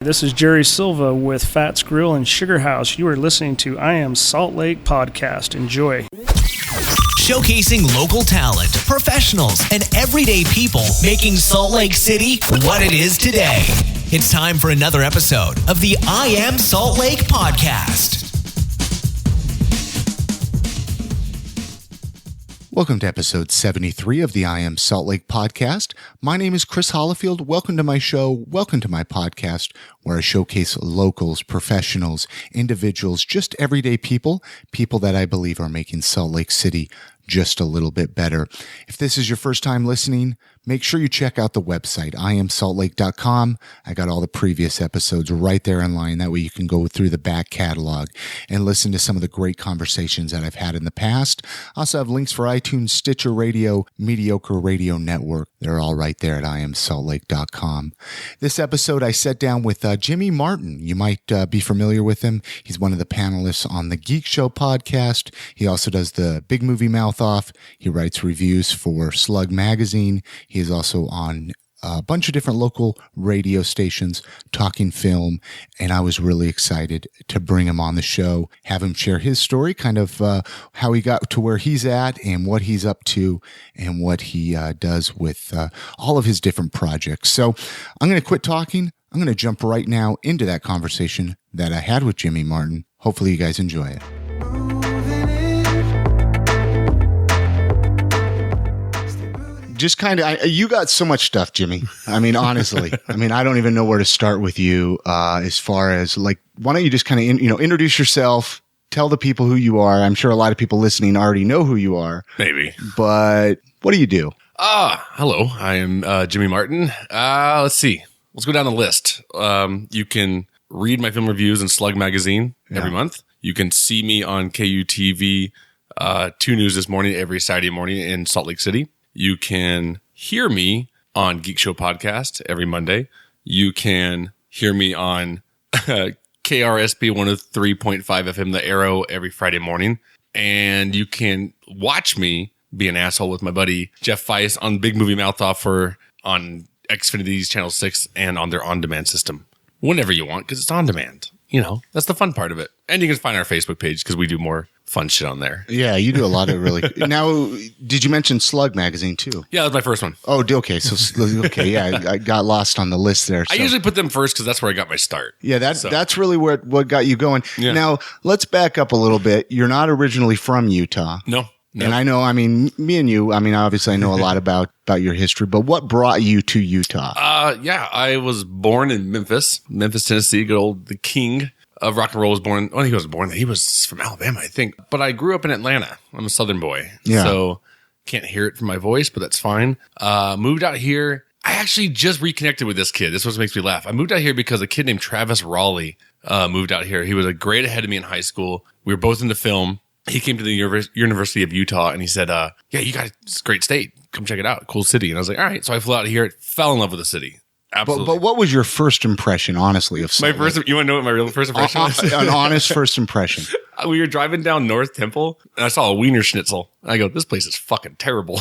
This is Jerry Silva with Fats Grill and Sugar House. You are listening to I Am Salt Lake Podcast. Enjoy. Showcasing local talent, professionals, and everyday people making Salt Lake City what it is today. It's time for another episode of the I Am Salt Lake Podcast. Welcome to episode 73 of the I Am Salt Lake Podcast. My name is Chris Hollifield. Welcome to my show. Welcome to my podcast where I showcase locals, professionals, individuals, just everyday people that I believe are making Salt Lake City just a little bit better. If this is your first time listening, make sure you check out the website, iamsaltlake.com. I got all the previous episodes right there in line. That way you can go through the back catalog and listen to some of the great conversations that I've had in the past. I also have links for iTunes, Stitcher Radio, Mediocre Radio Network. They're all right there at iamsaltlake.com. This episode, I sat down with Jimmy Martin. You might be familiar with him. He's one of the panelists on the Geekshow podcast. He also does the Big Movie Mouth Off. He writes reviews for Slug Magazine. He is also on a bunch of different local radio stations talking film, and I was really excited to bring him on the show, have him share his story, kind of how he got to where he's at and what he's up to and what he does with all of his different projects. So I'm going to quit talking. I'm going to jump right now into that conversation that I had with Jimmy Martin. Hopefully you guys enjoy it. Just kind of, you got so much stuff, Jimmy. I mean, honestly, I don't even know where to start with you as far as like, why don't you just kind of, introduce yourself, tell the people who you are. I'm sure a lot of people listening already know who you are. Maybe. But what do you do? Hello. I am Jimmy Martin. Let's see. Let's go down the list. You can read my film reviews in Slug Magazine every month. You can see me on KUTV 2 News this morning, every Saturday morning in Salt Lake City. You can hear me on Geekshow podcast every Monday. You can hear me on KRSP 103.5 FM, The Arrow, every Friday morning. And you can watch me be an asshole with my buddy Jeff Feist on Big Movie Mouth Off on Xfinity's Channel 6 and on their on-demand system whenever you want, because it's on demand. That's the fun part of it. And you can find our Facebook page because we do more fun shit on there. Yeah, you do a lot of really. Now, did you mention Slug Magazine too? Yeah, that's my first one. Oh, okay. So, yeah, I got lost on the list there. So. I usually put them first because that's where I got my start. Yeah, that's really what got you going. Yeah. Now, let's back up a little bit. You're not originally from Utah. No. And I know, me and you, obviously I know a lot about your history, but what brought you to Utah? I was born in Memphis, Tennessee. Good old, the king of rock and roll was born. Well, he was from Alabama, I think. But I grew up in Atlanta. I'm a Southern boy. Yeah. So can't hear it from my voice, but that's fine. Moved out here. I actually just reconnected with this kid. This is what makes me laugh. I moved out here because a kid named Travis Raleigh moved out here. He was a grade ahead of me in high school. We were both into film. He came to the University of Utah and he said, yeah, you got this great state. Come check it out. Cool city. And I was like, all right. So I flew out here, fell in love with the city. Absolutely. But what was your first impression, honestly, of Salt Lake? You want to know what my real first impression was? An honest first impression. We were driving down North Temple and I saw a Wiener Schnitzel. And I go, this place is fucking terrible.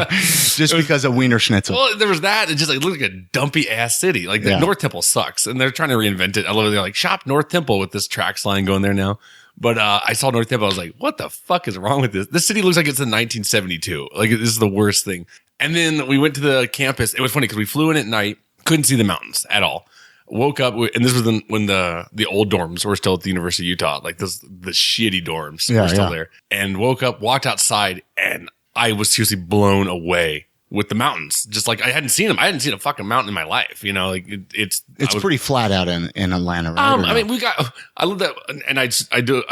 Just because of Wiener Schnitzel. Well, there was that. It just looked like a dumpy ass city. North Temple sucks. And they're trying to reinvent it. I love it. They're like, shop North Temple with this tracks line going there now. But I saw North Temple. I was like, what the fuck is wrong with this? This city looks like it's in 1972. This is the worst thing. And then we went to the campus. It was funny because we flew in at night, couldn't see the mountains at all. Woke up, and this was when the old dorms were still at the University of Utah, the shitty dorms were still there. And woke up, walked outside, and I was seriously blown away with the mountains. Just I hadn't seen them. I hadn't seen a fucking mountain in my life. It's pretty flat out in Atlanta, right? I love that, and I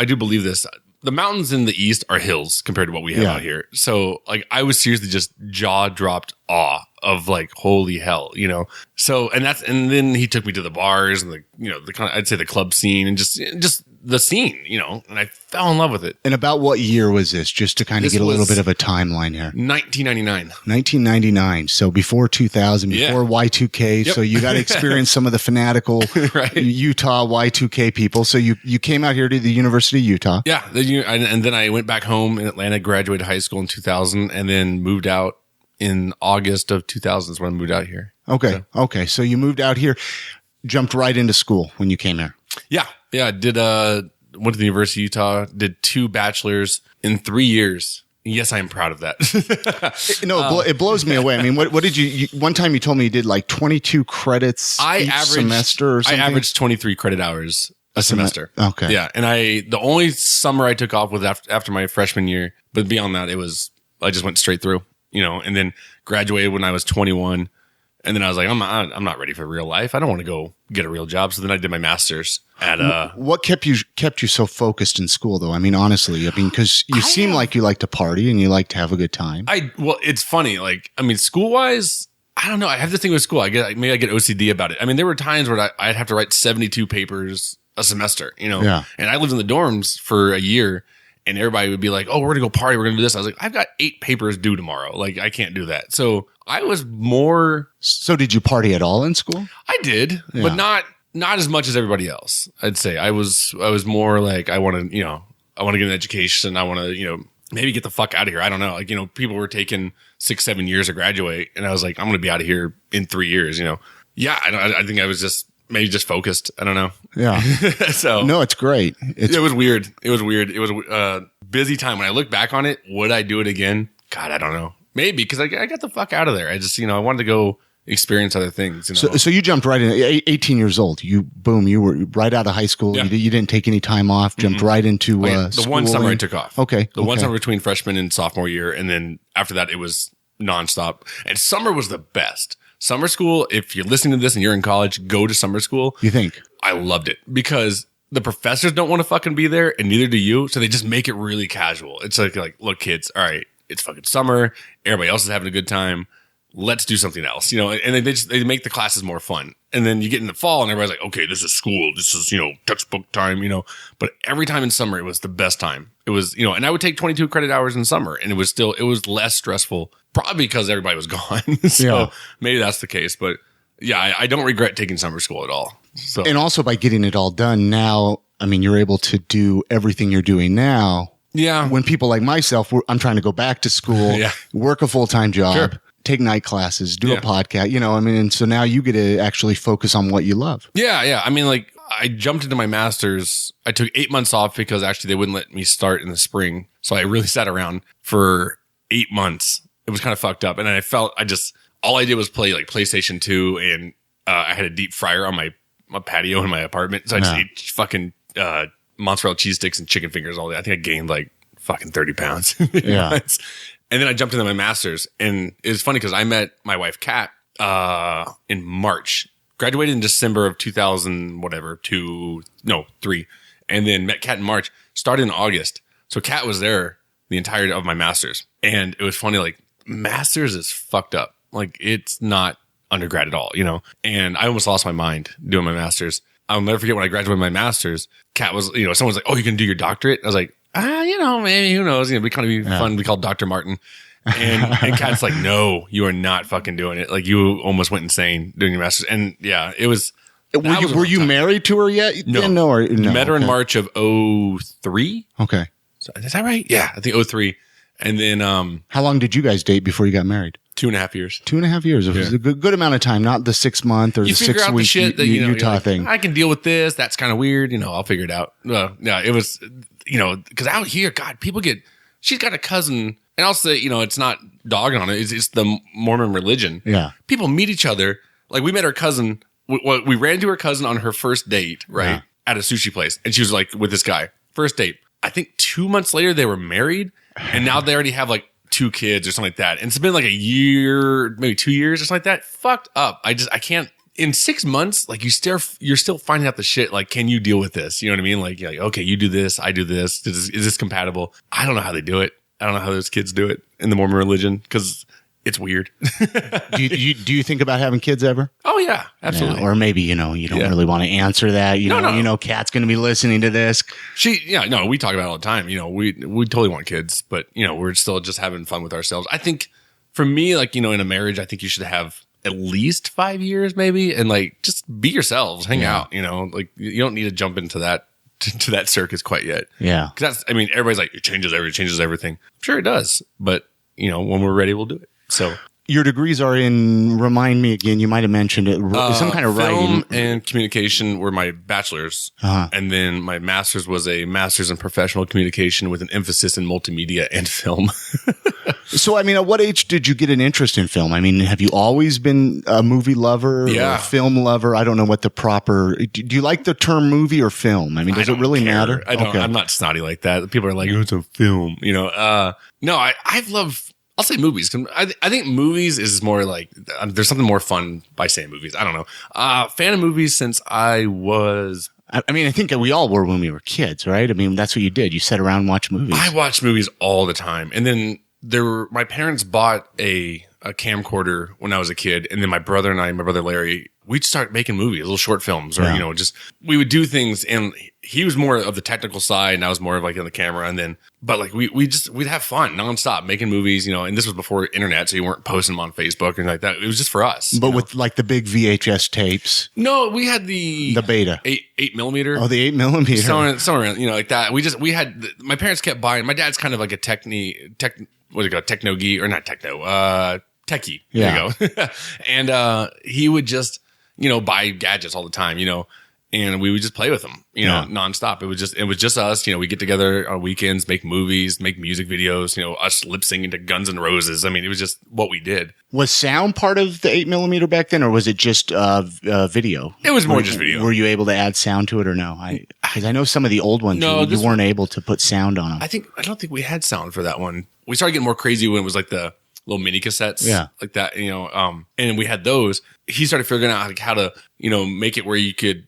do believe this. The mountains in the east are hills compared to what we have out here. So I was seriously just jaw dropped awe of holy hell, So and then he took me to the bars and the kind of, I'd say the club scene and just the scene, and I fell in love with it. And about what year was this? Just to kind of get a little bit of a timeline here. 1999. 1999. So before 2000, before Y2K. Yep. So you got to experience some of the fanatical right. Utah Y2K people. So you came out here to the University of Utah. Yeah. And then I went back home in Atlanta, graduated high school in 2000, and then moved out in August of 2000 is when I moved out here. Okay. So you moved out here. jumped right into school when you came here. Yeah. I did, went to the University of Utah, did 2 bachelors in 3 years. Yes, I am proud of that. It blows me away. I mean, what did you one time you told me you did like 22 credits each semester or something? I averaged 23 credit hours a semester. Okay. Yeah. And the only summer I took off was after my freshman year. But beyond that, I just went straight through, and then graduated when I was 21. And then I was like, I'm not ready for real life. I don't want to go get a real job. So then I did my master's at What kept you so focused in school though? I mean, honestly, because you seem like you like to party and you like to have a good time. Well, it's funny. Like, I mean, school wise, I don't know. I have this thing with school. Maybe I get OCD about it. I mean, there were times where I'd have to write 72 papers a semester, Yeah. And I lived in the dorms for a year. And everybody would be like, oh, we're going to go party. We're going to do this. I was like, I've got 8 papers due tomorrow. Like, I can't do that. So I was more. So did you party at all in school? I did, but not as much as everybody else. I'd say I was more like, I want to get an education. I want to, maybe get the fuck out of here. I don't know. Like, people were taking 6-7 years to graduate. And I was like, I'm going to be out of here in 3 years, Yeah. I think I was just focused. I don't know. Yeah. So no, it's great. It was weird. It was a busy time. When I look back on it, would I do it again? God, I don't know. Maybe because I got the fuck out of there. I just, I wanted to go experience other things. So you jumped right in, 18 years old. You were right out of high school. Yeah. You didn't take any time off, jumped right into the one summer I took off. Okay. The one summer between freshman and sophomore year. And then after that, it was nonstop. And summer was the best. Summer school, if you're listening to this and you're in college, go to summer school. You think? I loved it because the professors don't want to fucking be there and neither do you. So they just make it really casual. It's like, look, kids, all right, it's fucking summer. Everybody else is having a good time. Let's do something else, and they make the classes more fun. And then you get in the fall and everybody's like, okay, this is school. This is, textbook time, but every time in summer, it was the best time. It was, and I would take 22 credit hours in summer and it was less stressful, probably because everybody was gone. So maybe that's the case, but yeah, I don't regret taking summer school at all. So, and also by getting it all done now, I mean, you're able to do everything you're doing now. Yeah. When people like myself, I'm trying to go back to school, work a full-time job. Sure. Take night classes, do a podcast, and so now you get to actually focus on what you love. Yeah. I mean, like I jumped into my master's. I took 8 months off because actually they wouldn't let me start in the spring. So I really sat around for 8 months. It was kind of fucked up. And then all I did was play like PlayStation 2 and I had a deep fryer on my patio in my apartment. So I just ate fucking mozzarella cheese sticks and chicken fingers all day. I think I gained like fucking 30 pounds. Yeah. And then I jumped into my master's, and it was funny because I met my wife, Kat, in March. Graduated in December of 3, and then met Kat in March. Started in August, so Kat was there the entirety of my master's, and it was funny. Like master's is fucked up. Like it's not undergrad at all, And I almost lost my mind doing my master's. I'll never forget when I graduated my master's. Kat was, someone's like, "Oh, you can do your doctorate?" I was like, maybe, who knows? It'd be kind of be fun to be called Dr. Martin. And Kat's like, "No, you are not fucking doing it. Like you almost went insane doing your master's." And yeah, it was. Were you married to her yet? No. No. Met her in March of 2003. Okay. So, is that right? Yeah, I think 2003. And then, how long did you guys date before you got married? 2.5 years. 2.5 years. It was a good amount of time, not the 6 month or the 6 week Utah thing. I can deal with this. That's kind of weird. I'll figure it out. Yeah, it was, because out here, God, she's got a cousin, and I'll say, it's not dogging on it. It's the Mormon religion. Yeah. People meet each other. Like we met her cousin. We ran into her cousin on her first date, right? Yeah. At a sushi place. And she was like with this guy. First date. I think 2 months later, they were married, and now they already have like 2 kids or something like that. And it's been like a year, maybe 2 years or something like that. Fucked up. I can't. In 6 months, like you're still finding out the shit. Like, can you deal with this? You know what I mean? Like, you're like, okay, you do this, I do this. Is this compatible? I don't know how they do it. I don't know how those kids do it in the Mormon religion because it's weird. Do you think about having kids ever? Oh yeah, absolutely. Yeah, or maybe you don't really want to answer that. No. Kat's going to be listening to this. We talk about it all the time. We totally want kids, but we're still just having fun with ourselves. I think for me, like in a marriage, I think you should have at least 5 years, maybe, and like just be yourselves, hang out. Like you don't need to jump into that to that circus quite yet. Yeah, because everybody's like it changes everything. I'm sure it does, but when we're ready, we'll do it. So Your degrees are in, remind me again, you might have mentioned it, some kind of film writing. and communication were my bachelor's. And then my master's was a master's in professional communication with an emphasis in multimedia and film. So, I mean, at what age did you get an interest in film? I mean, have you always been a movie lover or a film lover? I don't know what the proper, do you like the term movie or film? I mean, does it really matter? I don't, I'm not snotty like that. People are like, oh, it's a film, you know? No, I love, I'll say movies. I think movies is more like, there's something more fun by saying movies. I don't know. Fan of movies since I was. I mean, I think we all were when we were kids, right? I mean, that's what you did. You sat around and watched movies. I watched movies all the time. And then my parents bought a camcorder when I was a kid. And then my brother and I, my brother Larry, we'd start making movies, little short films, or, you know, just, we would do things. And he was more of the technical side and I was more of like on the camera. And then, but like we'd have fun nonstop making movies, you know, and this was before internet. So you weren't posting them on Facebook or anything like that. It was just for us. But with like the big VHS tapes. No, we had the beta 8 millimeter. Oh, the 8 millimeter. Somewhere around, you know, like that. We had, my parents kept buying, my dad's kind of like a techno geek or not techno, techie. Yeah. There you go. And, he would just, you know, buy gadgets all the time, you know, and we would just play with them, you know, nonstop. It was just us, you know, we get together on weekends, make movies, make music videos, you know, us lip singing to Guns N' Roses. I mean, it was just what we did. Was sound part of the 8 millimeter back then, or was it just video? It was more just video. Were you able to add sound to it or no? Because I know some of the old ones, you weren't able to put sound on them. I don't think we had sound for that one. We started getting more crazy when it was like the little mini cassettes, like that, you know, and we had those. He started figuring out like how to, you know, make it where you could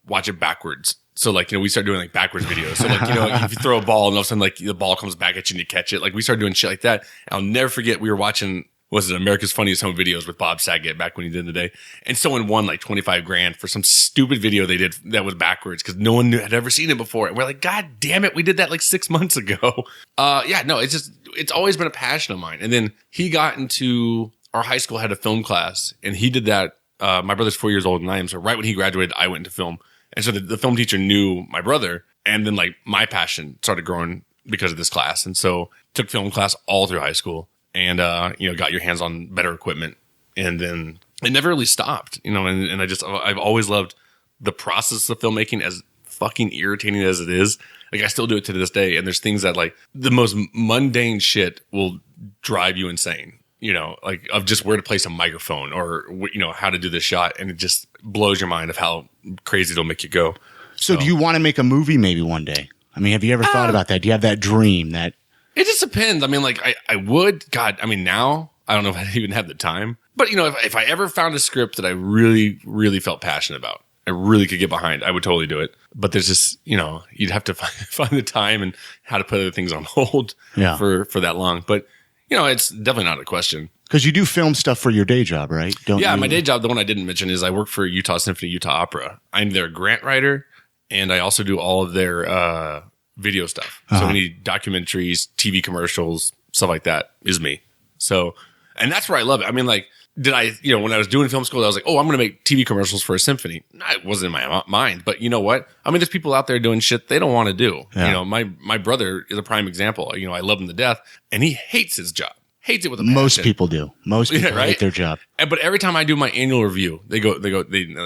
watch it backwards. So like, you know, we started doing like backwards videos. So like, you know, if you throw a ball and all of a sudden like the ball comes back at you and you catch it, like we started doing shit like that. And I'll never forget, we were watching, was it America's Funniest Home Videos with Bob Saget back when he did in the day, and someone won like 25 grand for some stupid video they did that was backwards because no one had ever seen it before. And we're like, God damn it, we did that like 6 months ago. It's always been a passion of mine. And then he got into, our high school had a film class, and he did that. My brother's 4 years older than I am, so right when he graduated, I went into film, and so the film teacher knew my brother, and then like my passion started growing because of this class, and so took film class all through high school. And, you know, got your hands on better equipment, and then it never really stopped, you know, and I've always loved the process of filmmaking, as fucking irritating as it is. Like I still do it to this day. And there's things that like the most mundane shit will drive you insane, you know, like of just where to place a microphone or, you know, how to do this shot. And it just blows your mind of how crazy it'll make you go. So do you want to make a movie maybe one day? I mean, have you ever thought about that? Do you have that dream that? It just depends. I mean, like I would, God, I mean, now I don't know if I even have the time, but you know, if I ever found a script that I really, really felt passionate about, I really could get behind, I would totally do it. But there's just, you know, you'd have to find the time and how to put other things on hold for that long. But you know, it's definitely not a question. Because you do film stuff for your day job, right? My day job, the one I didn't mention, is I work for Utah Symphony, Utah Opera. I'm their grant writer, and I also do all of their video stuff. So any documentaries, TV commercials, stuff like that is me. So, and that's where I love it. I mean, like, when I was doing film school, I was like, oh, I'm going to make TV commercials for a symphony. It wasn't in my mind, but you know what? I mean, there's people out there doing shit they don't want to do. Yeah. You know, my brother is a prime example. You know, I love him to death, and he hates his job. Hates it with a passion. Most people do. Most people hate their job. But every time I do my annual review, they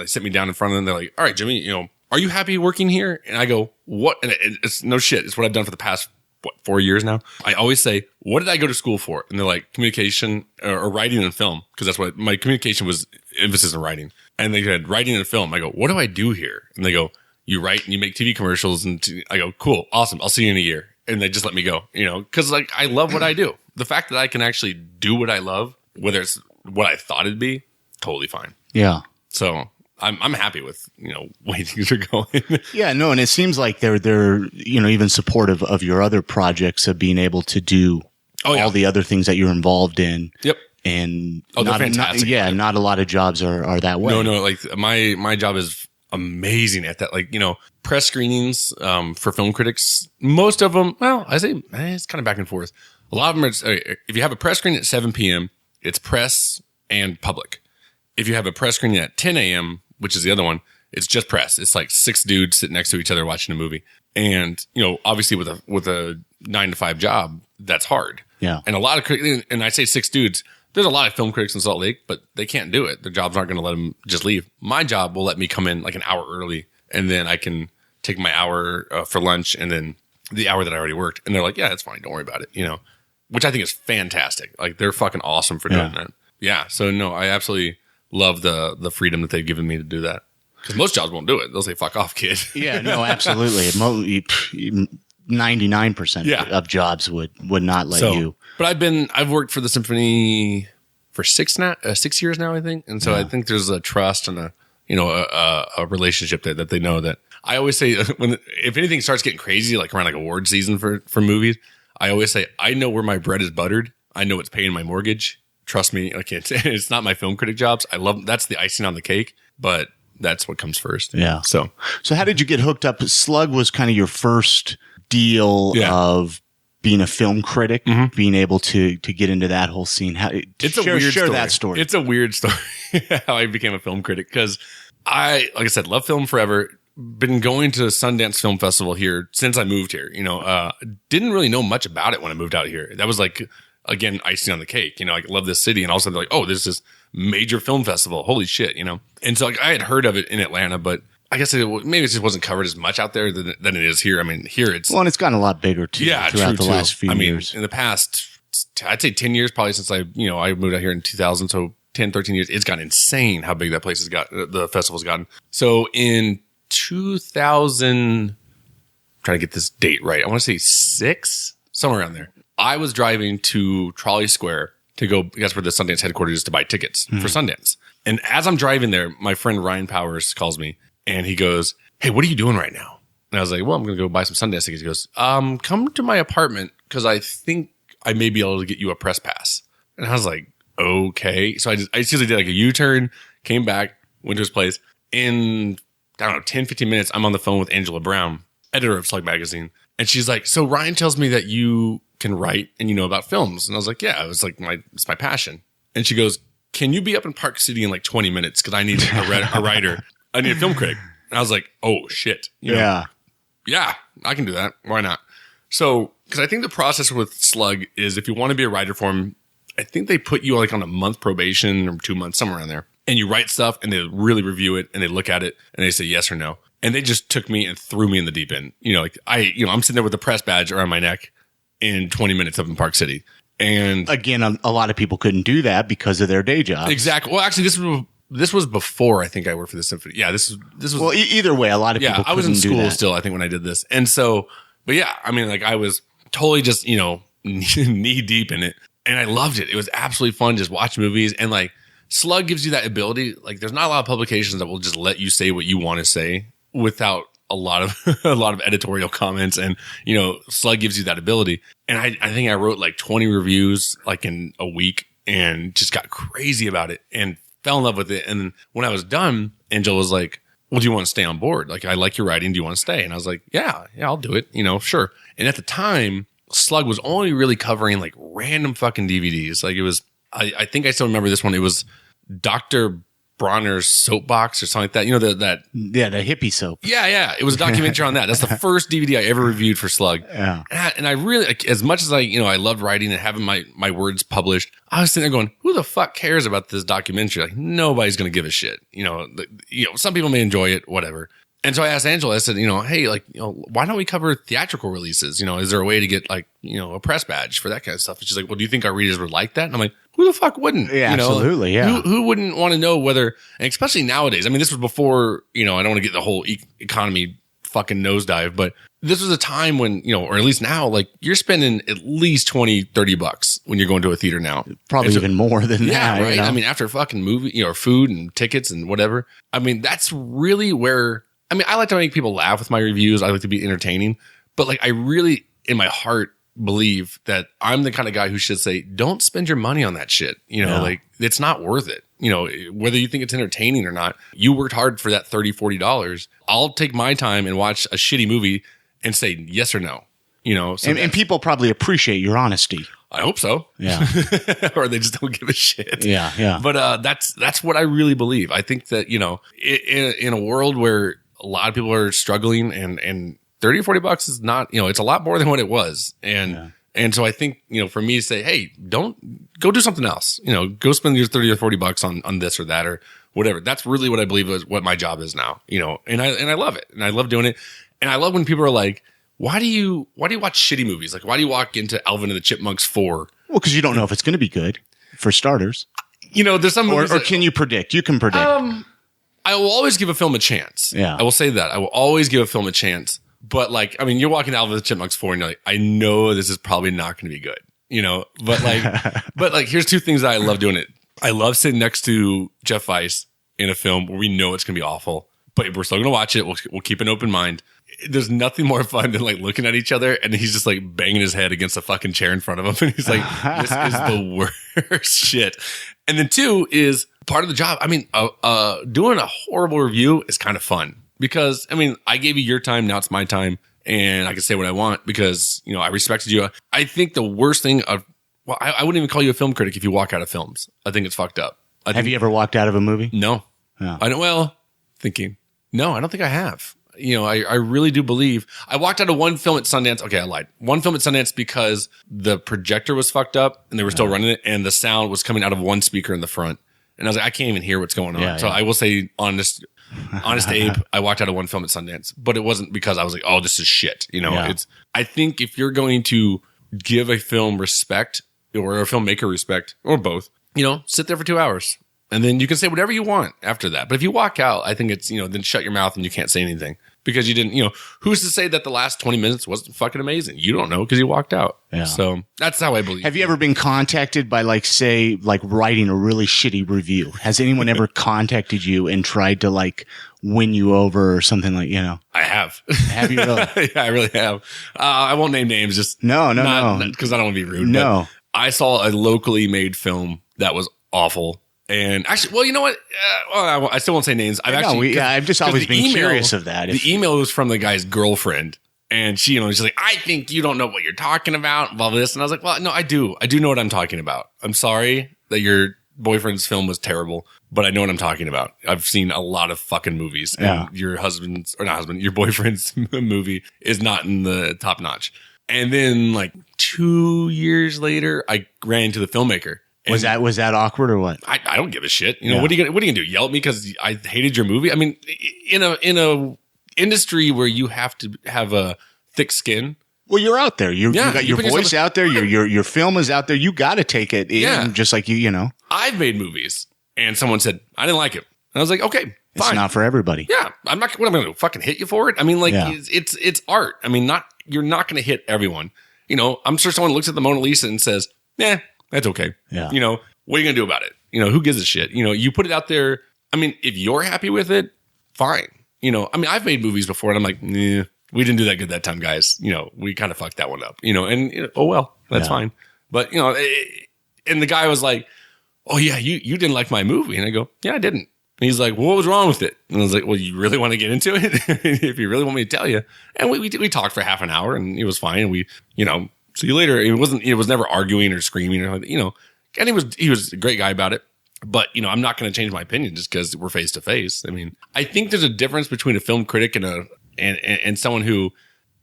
sit me down in front of them. They're like, all right, Jimmy, you know, are you happy working here? And I go, what? And it's no shit. It's what I've done for the past, 4 years now. I always say, what did I go to school for? And they're like, communication or writing and film. Cause that's what my communication was, emphasis on writing. And they said writing and film. I go, what do I do here? And they go, you write and you make TV commercials. And I go, cool. Awesome. I'll see you in a year. And they just let me go, you know, cause like I love what I do. The fact that I can actually do what I love, whether it's what I thought it'd be, totally fine. Yeah. So I'm happy with, you know, way things are going. Yeah, no, and it seems like they're you know, even supportive of your other projects of being able to do all the other things that you're involved in. Yep. And they're fantastic. Not a lot of jobs are that way. No, like my job is amazing at that. Like, you know, press screenings for film critics. Most of them, well, I say it's kind of back and forth. A lot of them are, if you have a press screening at 7 p.m., it's press and public. If you have a press screening at 10 a.m., which is the other one, it's just press. It's like 6 dudes sitting next to each other watching a movie. And, you know, obviously with a 9 to 5 job, that's hard. Yeah. And a lot of, and I say 6 dudes, there's a lot of film critics in Salt Lake, but they can't do it. Their jobs aren't going to let them just leave. My job will let me come in like an hour early, and then I can take my hour for lunch and then the hour that I already worked. And they're like, yeah, it's fine. Don't worry about it. Which I think is fantastic. Like, they're fucking awesome for doing that. Yeah. So no, I absolutely love the freedom that they've given me to do that. Because most jobs won't do it. They'll say, fuck off, kid. Yeah, no, absolutely. 99% of jobs would not let you. But I've worked for the symphony for 6 years now, I think. And so I think there's a trust and a relationship that they know that. I always say if anything starts getting crazy, like around like award season for movies, I always say, I know where my bread is buttered. I know it's paying my mortgage. Trust me. Like, it's not my film critic jobs. That's the icing on the cake, but that's what comes first. Yeah. So how did you get hooked up? Slug was kind of your first deal of being a film critic, being able to get into that whole scene. Share that story. It's a weird story how I became a film critic, because like I said, love film forever. Been going to Sundance Film Festival here since I moved here. Didn't really know much about it when I moved out here. That was like, again, icing on the cake. I love this city, and all of a sudden they're like, oh, there's this major film festival. Holy shit, And so like, I had heard of it in Atlanta, but I guess maybe it just wasn't covered as much out there than it is here. I mean, here it's... Well, and it's gotten a lot bigger too throughout the last few years. In the past, I'd say 10 years probably since I moved out here in 2000. So 10, 13 years, it's gotten insane how big that place has got, the festival's gotten. So in 2000, trying to get this date right, I want to say 6, somewhere around there. I was driving to Trolley Square to go, that's where the Sundance headquarters is, to buy tickets for Sundance. And as I'm driving there, my friend Ryan Powers calls me and he goes, hey, what are you doing right now? And I was like, well, I'm going to go buy some Sundance tickets. He goes, come to my apartment because I think I may be able to get you a press pass. And I was like, okay. So I seriously did like a U-turn, came back, went to his place. In, I don't know, 10, 15 minutes, I'm on the phone with Angela Brown, editor of Slug Magazine. And she's like, so Ryan tells me that you can write and you know about films. And I was like, yeah, it's like it's my passion. And she goes, can you be up in Park City in like 20 minutes? Cause I need a writer. I need a film critic. And I was like, oh shit. Yeah, I can do that. Why not? So, cause I think the process with Slug is if you want to be a writer for them, I think they put you like on a month probation or 2 months, somewhere around there. And you write stuff and they really review it and they look at it and they say yes or no. And they just took me and threw me in the deep end. I'm sitting there with a press badge around my neck in 20 minutes up in Park City. And again, a lot of people couldn't do that because of their day jobs. Exactly. Well, actually, this was before I think I worked for the symphony. Yeah, this was. Well, either way, a lot of people couldn't do that. I was in school still, I think, when I did this. And so, but yeah, I mean, like I was totally just, knee deep in it. And I loved it. It was absolutely fun just watching movies. And like Slug gives you that ability. Like there's not a lot of publications that will just let you say what you want to say without a lot of editorial comments. And, Slug gives you that ability. And I think I wrote like 20 reviews like in a week and just got crazy about it and fell in love with it. And when I was done, Angela was like, well, do you want to stay on board? Like, I like your writing. Do you want to stay? And I was like, yeah, I'll do it. Sure. And at the time, Slug was only really covering like random fucking DVDs. Like it was, I think I still remember this one. It was Dr. Bronner's Soapbox or something like that. The hippie soap. Yeah. It was a documentary on that. That's the first DVD I ever reviewed for Slug. Yeah. And I really, as much as I loved writing and having my words published, I was sitting there going, who the fuck cares about this documentary? Like nobody's going to give a shit. Some people may enjoy it, whatever. And so I asked Angela, I said, hey, why don't we cover theatrical releases? Is there a way to get a press badge for that kind of stuff? And she's like, well, do you think our readers would like that? And I'm like, who the fuck wouldn't? Yeah, absolutely. Yeah. Who wouldn't want to know whether, and especially nowadays, I mean, this was before, I don't want to get the whole economy fucking nosedive, but this was a time when, or at least now, like you're spending at least $20-$30 when you're going to a theater now. Probably even more than that. Yeah, right. I mean, after a fucking movie, food and tickets and whatever. I mean, that's really where, I like to make people laugh with my reviews. I like to be entertaining, but like I really, in my heart, believe that I'm the kind of guy who should say, don't spend your money on that shit. Like it's not worth it. Whether you think it's entertaining or not, you worked hard for that $30-$40. I'll take my time and watch a shitty movie and say yes or no. And people probably appreciate your honesty. I hope so. Yeah. Or they just don't give a shit. Yeah. But that's what I really believe. I think that, in a world where a lot of people are struggling and $30 or $40 is not, it's a lot more than what it was. And And so I think, for me to say, hey, don't go do something else, go spend your 30 or 40 bucks on this or that or whatever. That's really what I believe is what my job is now, and I love it. And I love doing it. And I love when people are like, why do you watch shitty movies? Like, why do you walk into Alvin and the Chipmunks 4? Well, because you don't know if it's going to be good, for starters. There's some movies or can you predict? You can predict. I will always give a film a chance. Yeah. I will say that. I will always give a film a chance. But you're walking Alvin and the Chipmunks 4 and you're like, I know this is probably not going to be good, but here's two things that I love doing it. I love sitting next to Jeff Weiss in a film where we know it's going to be awful, but we're still going to watch it. We'll keep an open mind. There's nothing more fun than looking at each other and he's just banging his head against a fucking chair in front of him. And he's like, this is the worst shit. And then two is part of the job. Doing a horrible review is kind of fun because, I gave you your time. Now it's my time and I can say what I want because, I respected you. I think the worst thing I wouldn't even call you a film critic if you walk out of films. I think it's fucked up. Have you ever walked out of a movie? No. Oh. I don't think I have. I really do believe I walked out of one film at Sundance. Okay, I lied. One film at Sundance because the projector was fucked up and they were still running it and the sound was coming out of one speaker in the front. And I was like, I can't even hear what's going on. So I will say honest Abe, I walked out of one film at Sundance, but it wasn't because I was like, oh, this is shit. I think if you're going to give a film respect or a filmmaker respect or both, sit there for 2 hours. And then you can say whatever you want after that. But if you walk out, I think it's, then shut your mouth and you can't say anything because you didn't, who's to say that the last 20 minutes wasn't fucking amazing? You don't know because you walked out. Yeah. So that's how I believe. Have you ever been contacted by writing a really shitty review? Has anyone ever contacted you and tried to win you over or something I have. Have you really? Yeah, I really have. I won't name names. Just no. Because I don't want to be rude. No. I saw a locally made film that was awful. And actually, well, you know what? I still won't say names. I've just always been curious of that. The email was from the guy's girlfriend, and she, she's like, "I think you don't know what you're talking about." Blah this, and I was like, "Well, no, I do. I do know what I'm talking about. I'm sorry that your boyfriend's film was terrible, but I know what I'm talking about. I've seen a lot of fucking movies, and your your boyfriend's movie is not in the top notch." And then 2 years later, I ran into the filmmaker. Was that awkward or what? I don't give a shit. What are you gonna do? Yell at me because I hated your movie? In a industry where you have to have a thick skin. Well, you're out there. You got your voice out there. Your film is out there. You got to take it in, just like you know. I've made movies, and someone said I didn't like it, and I was like, okay, fine. It's not for everybody. Yeah, I'm not. What am I going to fucking hit you for it? It's art. You're not going to hit everyone. I'm sure someone looks at the Mona Lisa and says, "Nah, that's okay." Yeah. What are you going to do about it? Who gives a shit? You put it out there. If you're happy with it, fine. I've made movies before and I'm like, nah, we didn't do that good that time, guys. We kind of fucked that one up, oh, well, that's fine. But, and the guy was like, oh yeah, you didn't like my movie. And I go, yeah, I didn't. And he's like, well, what was wrong with it? And I was like, well, you really want to get into it? If you really want me to tell you. And we talked for half an hour and it was fine. And we, see you later. It was never arguing or screaming or, and he was a great guy about it. But, I'm not going to change my opinion just because we're face to face. I think there's a difference between a film critic and someone who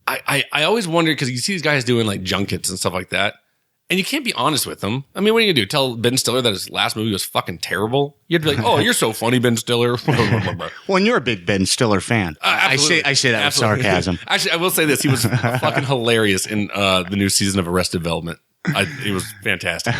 I always wonder because you see these guys doing junkets and stuff like that. And you can't be honest with them. What are you going to do? Tell Ben Stiller that his last movie was fucking terrible? You have to be like, oh, you're so funny, Ben Stiller. Well, and you're a big Ben Stiller fan. I say that with sarcasm. Actually, I will say this. He was fucking hilarious in the new season of Arrested Development. It was fantastic.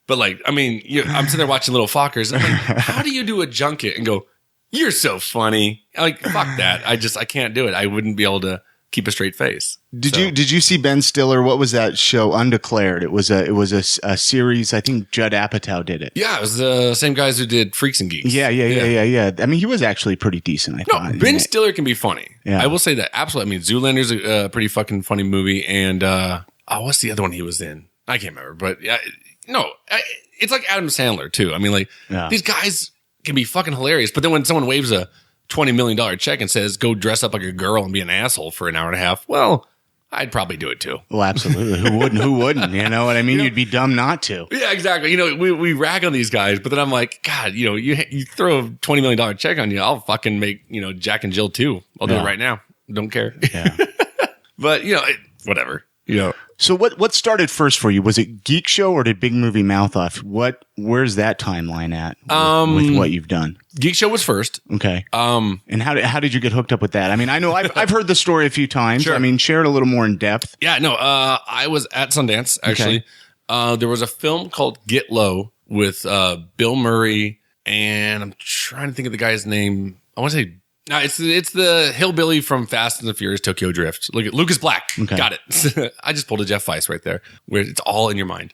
But I'm sitting there watching Little Fockers. And I'm like, how do you do a junket and go, you're so funny? Fuck that. I can't do it. I wouldn't be able to keep a straight face. Did you see Ben Stiller? What was that show? Undeclared. It was a series. I think Judd Apatow did it. Yeah, it was the same guys who did Freaks and Geeks. Yeah. He was actually pretty decent. I thought. Ben Stiller can be funny. Yeah. I will say that absolutely. Zoolander's a pretty fucking funny movie. And what's the other one he was in? I can't remember. But it's like Adam Sandler too. These guys can be fucking hilarious. But then when someone waves a $20 million check and says, go dress up like a girl and be an asshole for an hour and a half. Well, I'd probably do it too. Well, absolutely. Who wouldn't? You know what I mean? You'd be dumb not to. Yeah, exactly. We rag on these guys, but then I'm like, God, you throw a $20 million check on you, I'll fucking make, Jack and Jill too. I'll do it right now. Don't care. Yeah. But, whatever. So what started first for you? Was it Geekshow or did Big Movie Mouth Off? Where's that timeline at with what you've done? Geekshow was first. Okay. And how did you get hooked up with that? I mean, I know I've heard the story a few times. Sure. I mean, share it a little more in depth. Yeah, no, I was at Sundance, actually. Okay. There was a film called Get Low with Bill Murray, and I'm trying to think of the guy's name. I want to say, no, it's the hillbilly from Fast and the Furious Tokyo Drift. Look at Lucas Black. Okay. Got it. I just pulled a Jeff Weiss right there, where it's all in your mind.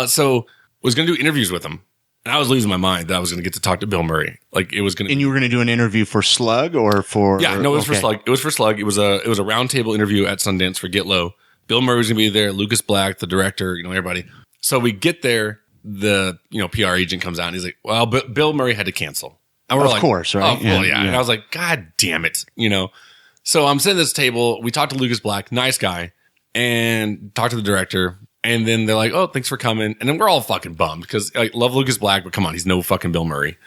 So was going to do interviews with him. And I was losing my mind that I was going to get to talk to Bill Murray. Like it was going to. And you were going to do an interview for Slug or for? Yeah, no, it was for Slug. It was for Slug. It was a roundtable interview at Sundance for Get Low. Bill Murray was going to be there. Lucas Black, the director, everybody. So we get there. The PR agent comes out and he's like, "Well, Bill Murray had to cancel." And we're of course, right? Oh, well, yeah. And I was like, "God damn it!" So I'm sitting at this table. We talked to Lucas Black, nice guy, and talked to the director. And then they're like, "Oh, thanks for coming." And then we're all fucking bummed because I love Lucas Black, but come on, he's no fucking Bill Murray.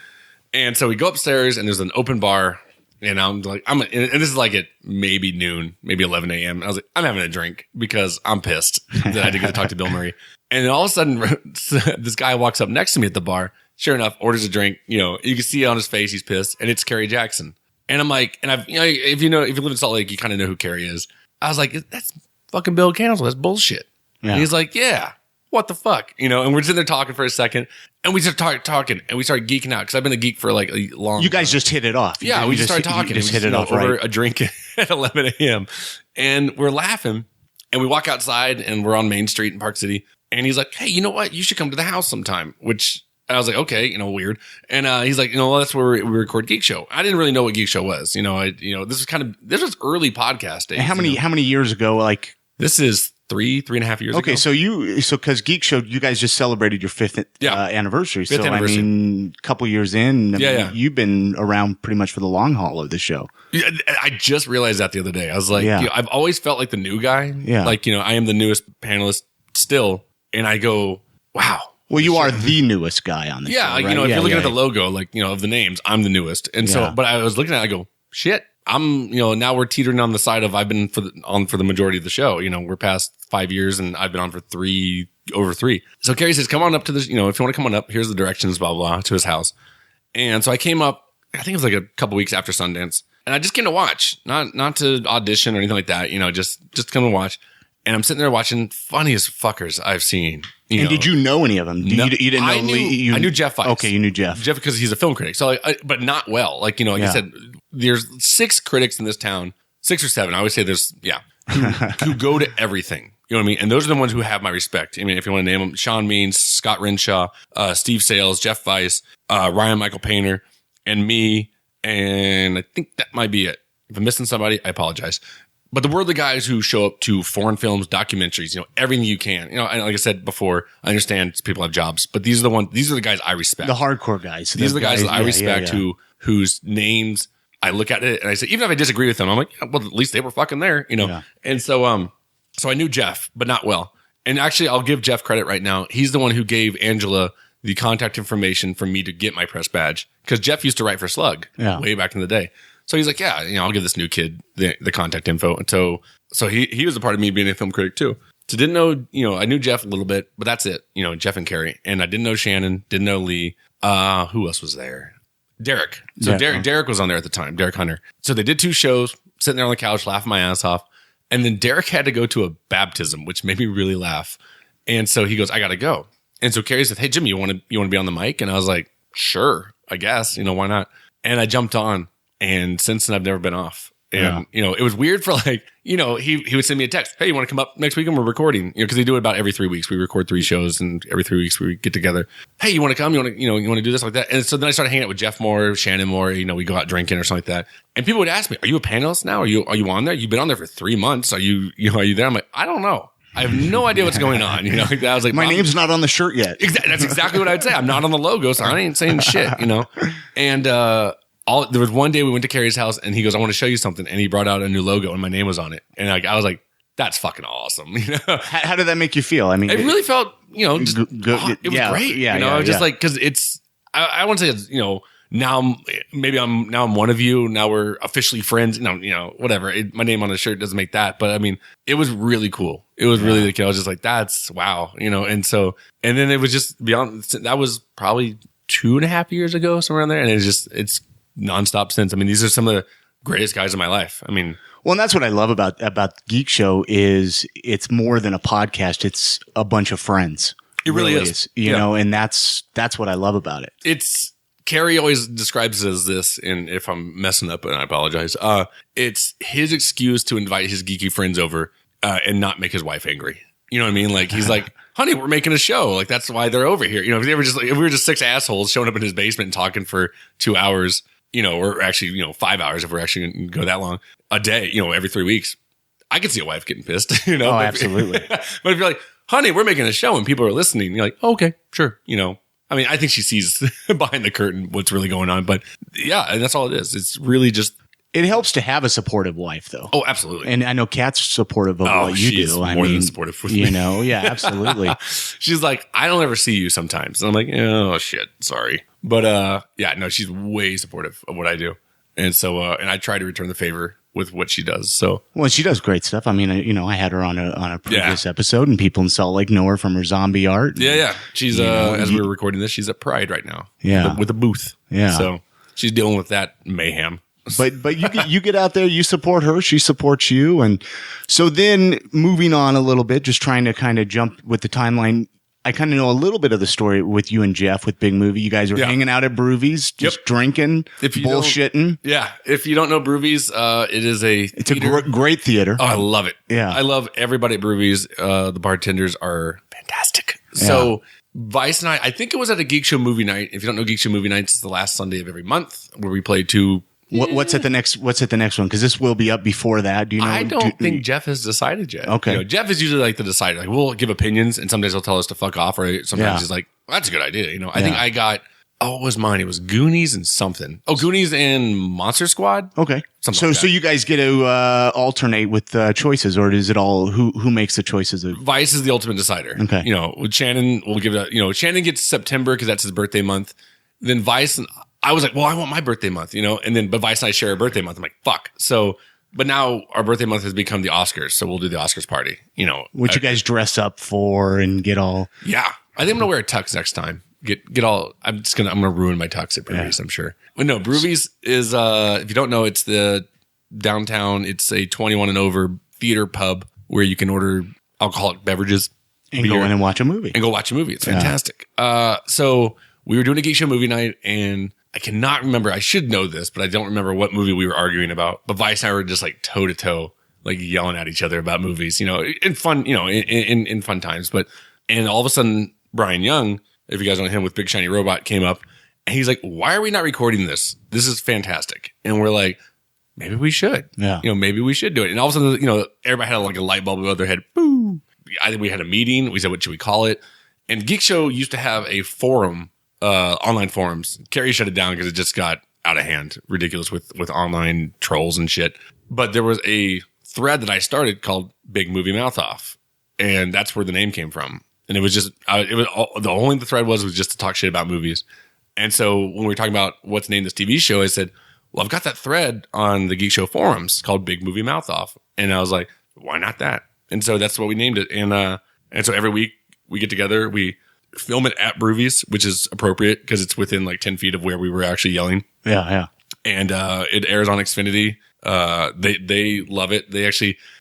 And so we go upstairs and there's an open bar. And I'm like, and this is like at maybe noon, maybe 11 a.m. I was like, I'm having a drink because I'm pissed that I didn't get to talk to Bill Murray. And then all of a sudden, this guy walks up next to me at the bar. Sure enough, orders a drink. You can see on his face he's pissed, and it's Kerry Jackson. And I'm like, and if you live in Salt Lake, you kind of know who Kerry is. I was like, that's fucking Bill Cancel. That's bullshit. Yeah. And he's like, yeah, what the fuck, And we're sitting there talking for a second, and we start talking, and we started geeking out because I've been a geek for like a long. You guys just hit it off. Yeah, we just started talking. You just hit it off over right? a drink at 11 a.m. and we're laughing, and we walk outside, and we're on Main Street in Park City. And he's like, "Hey, you know what? You should come to the house sometime." Which I was like, "Okay, weird." And he's like, well, that's where we record Geekshow. I didn't really know what Geekshow was. This was early podcast days. And how many years ago? Like this is 3.5 years ago. Okay, so because Geekshow, you guys just celebrated your fifth anniversary. Fifth anniversary. I mean, a couple years in, you've been around pretty much for the long haul of the show. Yeah, I just realized that the other day. I was like, I've always felt like the new guy. Yeah. Like, I am the newest panelist still. And I go, wow. Well, you are the newest guy on the show, right? If you're looking at the logo, of the names, I'm the newest. And so, but I was looking at it, I go, shit, I'm, now we're teetering on the side of I've been on for the majority of the show. We're past 5 years and I've been on for over three. So Kerry says, come on up to this, if you want to come on up, here's the directions, blah, blah, to his house. And so I came up, I think it was like a couple weeks after Sundance, and I just came to watch, not to audition or anything like that, just come and watch. And I'm sitting there watching funniest fuckers I've seen. And did you know any of them? No, you didn't know I knew Jeff Weiss. Okay, you knew Jeff. Jeff because he's a film critic. So, but not well. Like I said, there's 6 critics in this town, 6 or 7. I always say there's, who go to everything. You know what I mean? And those are the ones who have my respect. I mean, if you want to name them, Sean Means, Scott Renshaw, Steve Sales, Jeff Weiss, Ryan Michael Painter, and me. And I think that might be it. If I'm missing somebody, I apologize. But we're the guys who show up to foreign films, documentaries, everything you can. And like I said before, I understand people have jobs, but these are the guys I respect. The hardcore guys. These are the guys that I respect whose names I look at it and I say, even if I disagree with them, I'm like, well, at least they were fucking there, Yeah. And so, so I knew Jeff, but not well. And actually, I'll give Jeff credit right now. He's the one who gave Angela the contact information for me to get my press badge. Because Jeff used to write for Slug way back in the day. So he's like, I'll give this new kid the contact info. And so he was a part of me being a film critic too. So didn't know, I knew Jeff a little bit, but that's it. Jeff and Kerry. And I didn't know Shannon, didn't know Lee. Who else was there? Derek. So Derek was on there at the time, Derek Hunter. So they did 2 shows, sitting there on the couch, laughing my ass off. And then Derek had to go to a baptism, which made me really laugh. And so he goes, I got to go. And so Kerry said, hey, Jimmy, you want to be on the mic? And I was like, sure, I guess, why not? And I jumped on. And since then, I've never been off. And, it was weird for he would send me a text. Hey, you want to come up next week and we're recording? Because they do it about every 3 weeks. We record 3 shows and every 3 weeks we get together. Hey, you want to come? You want to do this like that? And so then I started hanging out with Jeff more, Shannon more, we go out drinking or something like that. And people would ask me, are you a panelist now? Are you on there? You've been on there for 3 months. Are you there? I'm like, I don't know. I have no idea what's going on. I was like, my name's not on the shirt yet. That's exactly what I'd say. I'm not on the logo, so I ain't saying shit, And, there was one day we went to Kerry's house and he goes, I want to show you something. And he brought out a new logo and my name was on it. And I was like, that's fucking awesome. How did that make you feel? I mean, it really felt, just, good. It was great. Just like, cause it's, I wouldn't say it's, now I'm one of you. Now we're officially friends. No, whatever. My name on the shirt doesn't make that. But I mean, it was really cool. It was really the kid. I was just like, that's wow, and then it was just beyond. That was probably 2.5 years ago, somewhere around there. And it's nonstop since. I mean, these are some of the greatest guys in my life. I mean, well, and that's what I love about Geekshow is it's more than a podcast. It's a bunch of friends. It really is. You know, and that's what I love about it. It's Carrie always describes it as this, and if I'm messing up, and I apologize, it's his excuse to invite his geeky friends over and not make his wife angry. You know what I mean? Like, he's like, honey, we're making a show. Like, that's why they're over here. If we were just 6 assholes showing up in his basement and talking for 2 hours, or actually, 5 hours if we're actually going to go that long a day, every 3 weeks, I could see a wife getting pissed, Oh, absolutely. But if you're like, honey, we're making a show and people are listening, you're like, oh, okay, sure. I mean, I think she sees behind the curtain what's really going on, but yeah, and that's all it is. It's really just. It helps to have a supportive wife, though. Oh, absolutely. And I know Kat's supportive of what you do. More than supportive with me. Yeah, absolutely. She's like, I don't ever see you sometimes. And I'm like, oh shit, sorry. But yeah, no, she's way supportive of what I do. And so, and I try to return the favor with what she does. So, well, she does great stuff. I mean, I had her on a previous episode, and people in Salt Lake know her from her zombie art. Yeah. She's as we're recording this, she's at Pride right now. Yeah, with a booth. Yeah, so she's dealing with that mayhem. But you get out there, you support her, she supports you, and so then moving on a little bit, just trying to kind of jump with the timeline. I kind of know a little bit of the story with you and Jeff with Big Movie. You guys were hanging out at Broovies, just drinking, bullshitting. Yeah. If you don't know Broovies, it's a great theater. Oh, I love it. Yeah. I love everybody at Broovies. The bartenders are fantastic. So Vice and I think it was at a Geekshow movie night. If you don't know Geekshow movie nights, it's the last Sunday of every month where we play two. What's at the next one? Because this will be up before that. Do you know? I don't think Jeff has decided yet. Okay. Jeff is usually like the decider. Like, we'll give opinions, and sometimes he'll tell us to fuck off, or sometimes he's like, well, that's a good idea. I think I got, what was mine? It was Goonies and something. Oh, Goonies and Monster Squad? Okay. So you guys get to alternate with choices, or is it all who makes the choices? Vice is the ultimate decider. Okay. With Shannon, we'll give it Shannon gets September because that's his birthday month. Then Vice and I was like, well, I want my birthday month, but Vice and I share a birthday month. I'm like, fuck. So, but now our birthday month has become the Oscars. So we'll do the Oscars party, Which you guys dress up for and get all. Yeah. I think I'm going to wear a tux next time. Get all, I'm going to ruin my tux at Broovies, I'm sure. But no, Broovies is, if you don't know, it's the downtown, it's a 21 and over theater pub where you can order alcoholic beverages. And go in and watch a movie. It's fantastic. So we were doing a Geekshow movie night, and I cannot remember. I should know this, but I don't remember what movie we were arguing about. But Vice and I were just like toe to toe, like yelling at each other about movies, in fun, in fun times. And all of a sudden, Brian Young, if you guys know him with Big Shiny Robot, came up, and he's like, "Why are we not recording this? This is fantastic." And we're like, "Maybe we should. Yeah, maybe we should do it." And all of a sudden, everybody had like a light bulb above their head. Boo! I think we had a meeting. We said, "What should we call it?" And Geekshow used to have a forum. Online forums. Carrie shut it down because it just got out of hand, ridiculous with online trolls and shit. But there was a thread that I started called Big Movie Mouth Off, and that's where the name came from. And it was just, the thread was just to talk shit about movies. And so when we were talking about what's named this TV show, I said, well, I've got that thread on the Geek Show forums called Big Movie Mouth Off, and I was like, why not that? And so that's what we named it. And so every week we get together, we film it at Broovies, which is appropriate because it's within like 10 feet of where we were actually yelling. Yeah. And it airs on Xfinity. They love it.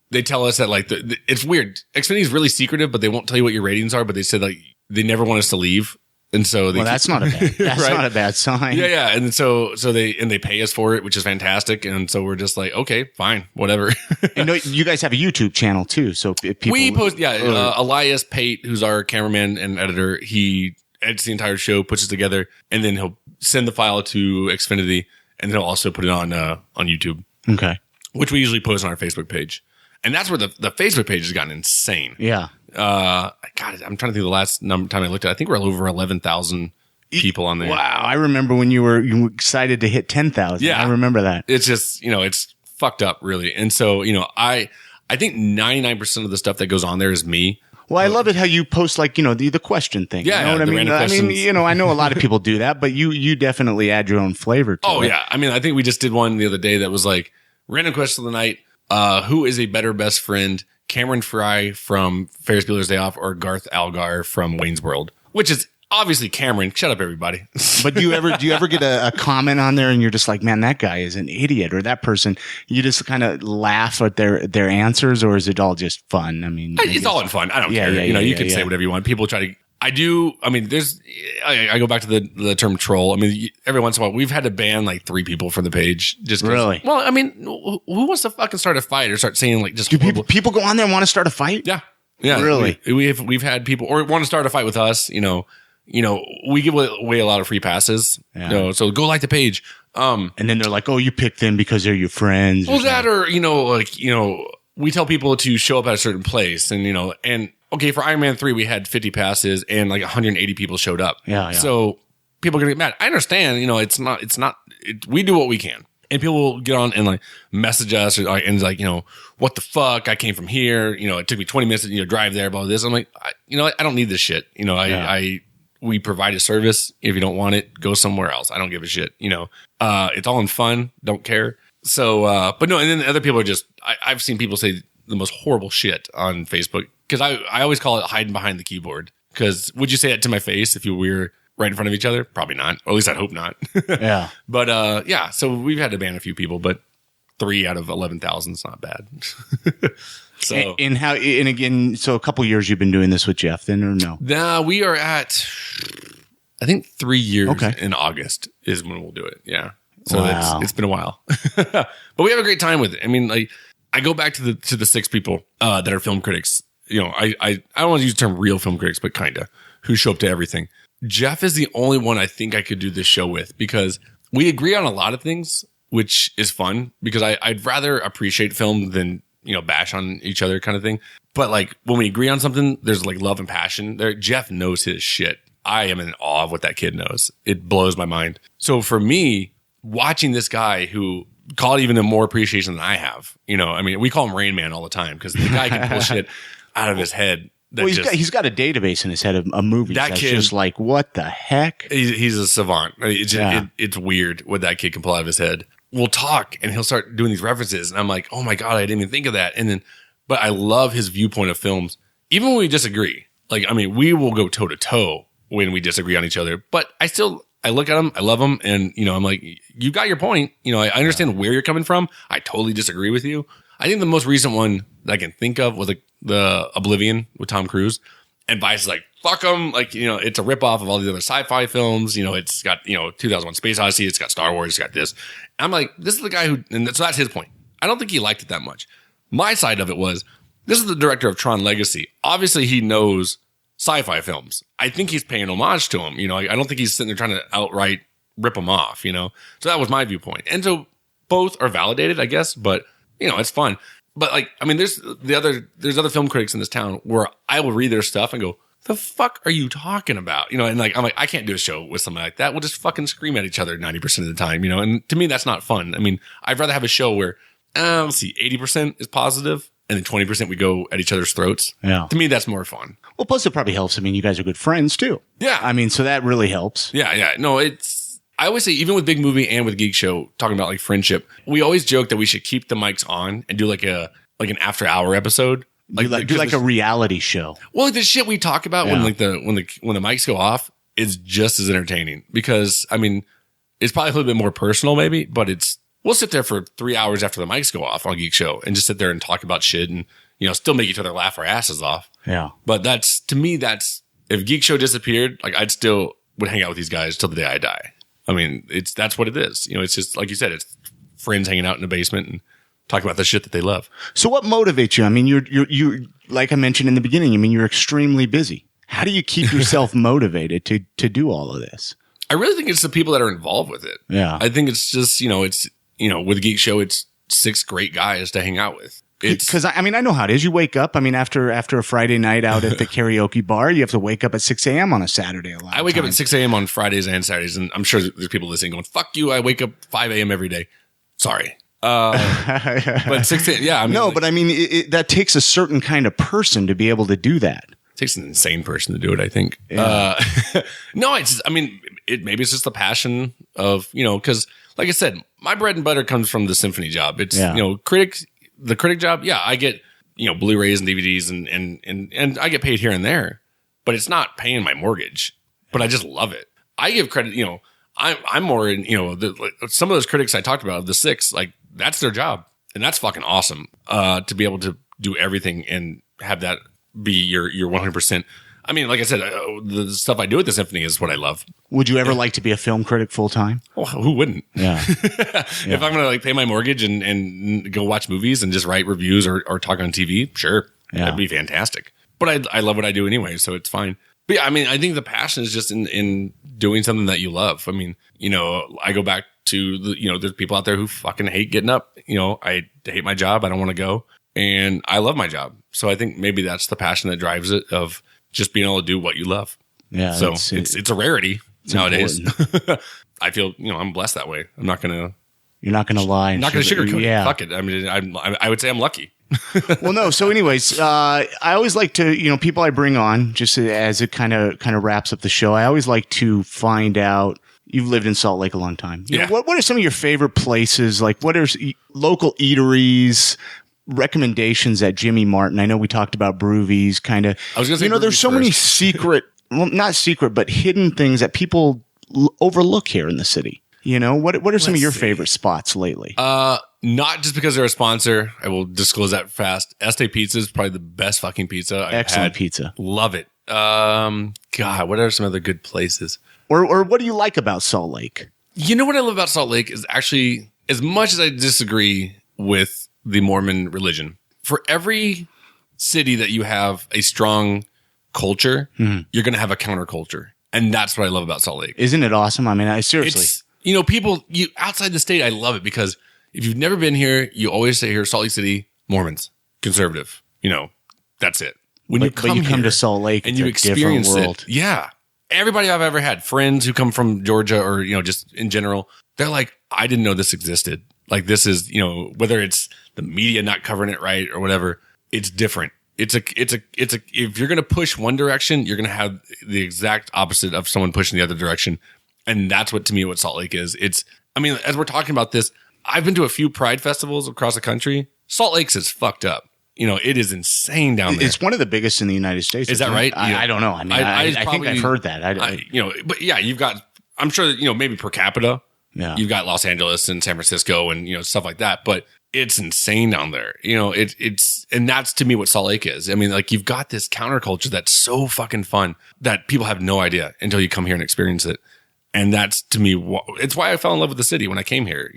They tell us that like it's weird. Xfinity is really secretive, but they won't tell you what your ratings are. But they said like they never want us to leave. And so that's not a bad sign. Yeah. And so they pay us for it, which is fantastic. And so we're just like, okay, fine, whatever. And you guys have a YouTube channel too. So if people we post, Elias Pate, who's our cameraman and editor, he edits the entire show, puts it together, and then he'll send the file to Xfinity, and then he'll also put it on YouTube. Okay. Which we usually post on our Facebook page. And that's where the Facebook page has gotten insane. Yeah. I'm trying to think of the last time I looked at it. I think we're over 11,000 people on there. Wow. I remember when you were excited to hit 10,000. Yeah. I remember that. It's just, it's fucked up really. And so, I think 99% of the stuff that goes on there is me. Well, I love it how you post like, the question thing. Yeah, you know what I the mean? random I mean, questions. I know a lot of people do that, but you definitely add your own flavor to it. Oh yeah. I mean, I think we just did one the other day that was like random question of the night. Who is a better best friend? Cameron Fry from Ferris Bueller's Day Off or Garth Algar from Wayne's World? Which is obviously Cameron. Shut up, everybody. But do you ever get a comment on there and you're just like, man, that guy is an idiot, or that person, you just kind of laugh at their answers, or is it all just fun? I mean, It's all in fun. I don't care. You can say whatever you want. People try to. I do. I mean, I go back to the term troll. I mean, every once in a while, we've had to ban like 3 people from the page. Just really? Well, I mean, who wants to fucking start a fight or start saying like just do people go on there and want to start a fight? Yeah. Yeah. Really? We've had people or want to start a fight with us, we give away a lot of free passes. Yeah. So go like the page. And then they're like, oh, you picked them because they're your friends. Well, that or, we tell people to show up at a certain place and okay, for Iron Man 3, we had 50 passes and like 180 people showed up. Yeah. So people are going to get mad. I understand, we do what we can. And people will get on and like message us and like, what the fuck? I came from here. It took me 20 minutes to drive there, blah, this. I'm like, I don't need this shit. We provide a service. If you don't want it, go somewhere else. I don't give a shit. It's all in fun. Don't care. So, but no, and then other people are just, I've seen people say the most horrible shit on Facebook because I always call it hiding behind the keyboard. Because would you say that to my face if you were right in front of each other? Probably not. Or at least I hope not. Yeah. But yeah, so we've had to ban a few people, but 3 out of 11,000 is not bad. So and again, so a couple years you've been doing this with Jeff then, or no? Nah, we are at I think 3 years Okay. in August is when we'll do it. Yeah. So Wow. it's been a while. But we have a great time with it. I mean, like I go back to the 6 people that are film critics. I don't want to use the term real film critics, but kinda, who show up to everything. Jeff is the only one I think I could do this show with because we agree on a lot of things, which is fun because I'd rather appreciate film than, bash on each other kind of thing. But like when we agree on something, there's like love and passion there. Jeff knows his shit. I am in awe of what that kid knows. It blows my mind. So for me, watching this guy who call it even a more appreciation than I have, I mean, we call him Rain Man all the time because the guy can pull shit out of his head. Well, he's got a database in his head of movies. That's kid, just like, what the heck? He's a savant. It's weird what that kid can pull out of his head. We'll talk and he'll start doing these references. And I'm like, oh my God, I didn't even think of that. But I love his viewpoint of films. Even when we disagree, like, I mean, we will go toe to toe when we disagree on each other. But I look at him, I love him. And, I'm like, you got your point. I understand where you're coming from. I totally disagree with you. I think the most recent one that I can think of was like the Oblivion with Tom Cruise. And Vice is like, fuck them. Like, it's a ripoff of all the other sci-fi films. It's got, 2001 Space Odyssey. It's got Star Wars. It's got this. And I'm like, this is the guy and so that's his point. I don't think he liked it that much. My side of it was, this is the director of Tron Legacy. Obviously, he knows sci-fi films. I think he's paying homage to them. I don't think he's sitting there trying to outright rip them off, So that was my viewpoint. And so both are validated, I guess, but, it's fun. But like, I mean, there's other film critics in this town where I will read their stuff and go, the fuck are you talking about? And like, I'm like, I can't do a show with somebody like that. We'll just fucking scream at each other 90% of the time, and to me, that's not fun. I mean, I'd rather have a show where, let's see, 80% is positive and then 20% we go at each other's throats. Yeah. To me, that's more fun. Well, plus it probably helps. I mean, you guys are good friends too. Yeah. I mean, so that really helps. Yeah. No, I always say, even with Big Movie and with Geekshow, talking about like friendship, we always joke that we should keep the mics on and do like an after hour episode. Do like a reality show. Well, like the shit we talk about when the mics go off is just as entertaining because I mean, it's probably a little bit more personal maybe, but we'll sit there for 3 hours after the mics go off on Geekshow and just sit there and talk about shit and, still make each other laugh our asses off. Yeah. But to me, if Geekshow disappeared, like I'd still would hang out with these guys till the day I die. I mean, that's what it is. It's just like you said, it's friends hanging out in the basement and talk about the shit that they love. So what motivates you? I mean, you're like I mentioned in the beginning, I mean, you're extremely busy. How do you keep yourself motivated to do all of this? I really think it's the people that are involved with it. Yeah. I think it's just, with Geekshow, it's 6 great guys to hang out with. Because I mean, I know how it is. You wake up. I mean, after a Friday night out at the karaoke bar, you have to wake up at 6 a.m. on a Saturday. I wake up at 6 a.m. on Fridays and Saturdays, and I'm sure there's people listening going, "Fuck you! I wake up 5 a.m. every day." Sorry, but 6 a.m. Yeah, I mean, no, but I mean, that takes a certain kind of person to be able to do that. takes an insane person to do it, I think. Yeah. No, maybe it's just the passion of, because like I said, my bread and butter comes from the symphony job. It's, the critic job. Yeah, I get, Blu-rays and DVDs and I get paid here and there, but it's not paying my mortgage, but I just love it. I give credit, I'm more in, some of those critics I talked about, the 6, like that's their job. And that's fucking awesome, to be able to do everything and have that be your 100%. I mean, like I said, the stuff I do at the symphony is what I love. Would you ever like to be a film critic full time? Oh, who wouldn't? Yeah. If I'm going to like pay my mortgage and go watch movies and just write reviews or talk on TV, sure. Yeah. That'd be fantastic. But I love what I do anyway, so it's fine. But yeah, I mean, I think the passion is just in doing something that you love. I mean, I go back to there's people out there who fucking hate getting up. I hate my job. I don't want to go. And I love my job. So I think maybe that's the passion that drives it, of just being able to do what you love. Yeah. So it's a rarity nowadays. I feel, I'm blessed that way. You're not going to lie. I'm not going to sugarcoat it. Fuck it. I mean, I would say I'm lucky. Well, no. So anyways, I always like to, people I bring on, just as it kind of wraps up the show, I always like to find out, you've lived in Salt Lake a long time. What are some of your favorite places? Like, what are local eateries, recommendations at Jimmy Martin? I know we talked about Broovies, kind of. I was going to say, there's so many secret, well, not secret, but hidden things that people overlook here in the city. What are some of your favorite spots lately? Not just because they're a sponsor. I will disclose that fast. Este Pizza is probably the best fucking pizza I've Excellent had. pizza. Love it. God, what are some other good places? Or what do you like about Salt Lake? What I love about Salt Lake is actually, as much as I disagree with the Mormon religion, for every city that you have a strong culture, you're going to have a counterculture. And that's what I love about Salt Lake. Isn't it awesome? I mean, seriously. People outside the state, I love it, because if you've never been here, you always say here, Salt Lake City, Mormons, conservative. That's it. When you come to Salt Lake and you experience it, yeah. Everybody I've ever had, friends who come from Georgia or, just in general, they're like, I didn't know this existed. Like, this is, whether it's the media not covering it right or whatever, it's different. If you're going to push one direction, you're going to have the exact opposite of someone pushing the other direction. And that's what Salt Lake is. As we're talking about this, I've been to a few Pride festivals across the country. Salt Lake's is fucked up. It is insane down there. It's one of the biggest in the United States. Is that right? I don't know. I mean, I think I've heard that. But yeah, you've got, I'm sure that, maybe per capita, you've got Los Angeles and San Francisco and, stuff like that. But it's insane down there. And that's to me what Salt Lake is. I mean, like, you've got this counterculture that's so fucking fun that people have no idea until you come here and experience it. And that's, to me, it's why I fell in love with the city when I came here,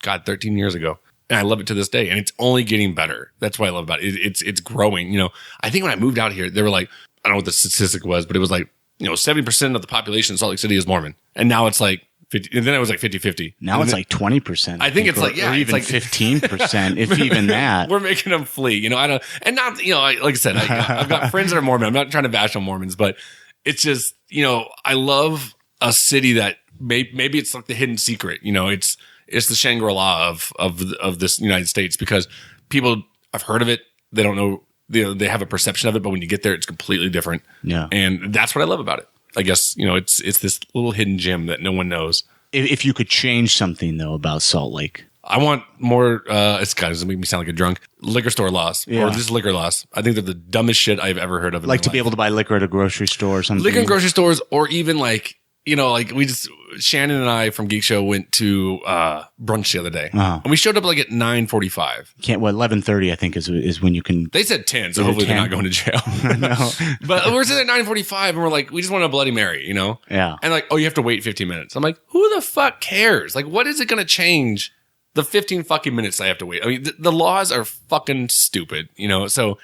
13 years ago. And I love it to this day. And it's only getting better. That's what I love about it. It's growing. I think when I moved out here, they were like, I don't know what the statistic was, but it was like, 70% of the population in Salt Lake City is Mormon. And now it's like 50, and then it was like 50-50. Now it's like 20%. I think it's like, yeah. Or even it's like 15%, if even that. We're making them flee. I don't, and not, like I said, I've got friends that are Mormon. I'm not trying to bash on Mormons, but it's just, I love a city that maybe it's like the hidden secret. It's the Shangri-La of this United States, because people have heard of it. They don't know, they have a perception of it, but when you get there, it's completely different. Yeah. And that's what I love about it. I guess, it's this little hidden gem that no one knows. If you could change something though about Salt Lake, I want more, it's going to make me sound like a drunk, liquor store laws or just liquor laws. I think they're the dumbest shit I've ever heard of. Like to be able to buy liquor at a grocery store or something. Liquor in grocery stores, or even like, Shannon and I from Geekshow went to brunch the other day, and we showed up like at 9:45. 11:30 I think is when you can. They said 10, so hopefully 10? They're not going to jail. No, but we're sitting at 9:45, and we're like, we just want a Bloody Mary, Yeah, and like, oh, you have to wait 15 minutes. I'm like, who the fuck cares? Like, what is it going to change? The 15 fucking minutes I have to wait. I mean, the laws are fucking stupid, So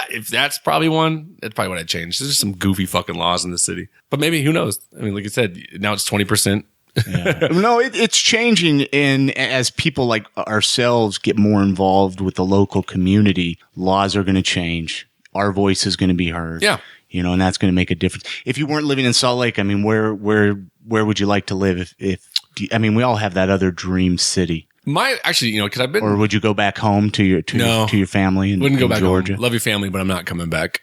if that's probably one, that's probably what I'd change. There's just some goofy fucking laws in the city. But maybe, who knows? I mean, like I said, now it's 20%. Yeah. No, it's changing. And as people like ourselves get more involved with the local community, laws are going to change. Our voice is going to be heard. Yeah. And that's going to make a difference. If you weren't living in Salt Lake, I mean, where would you like to live? We all have that other dream city. Because I've been, or would you go back home to your family in wouldn't go back Georgia? home. Love your family, but I'm not coming back.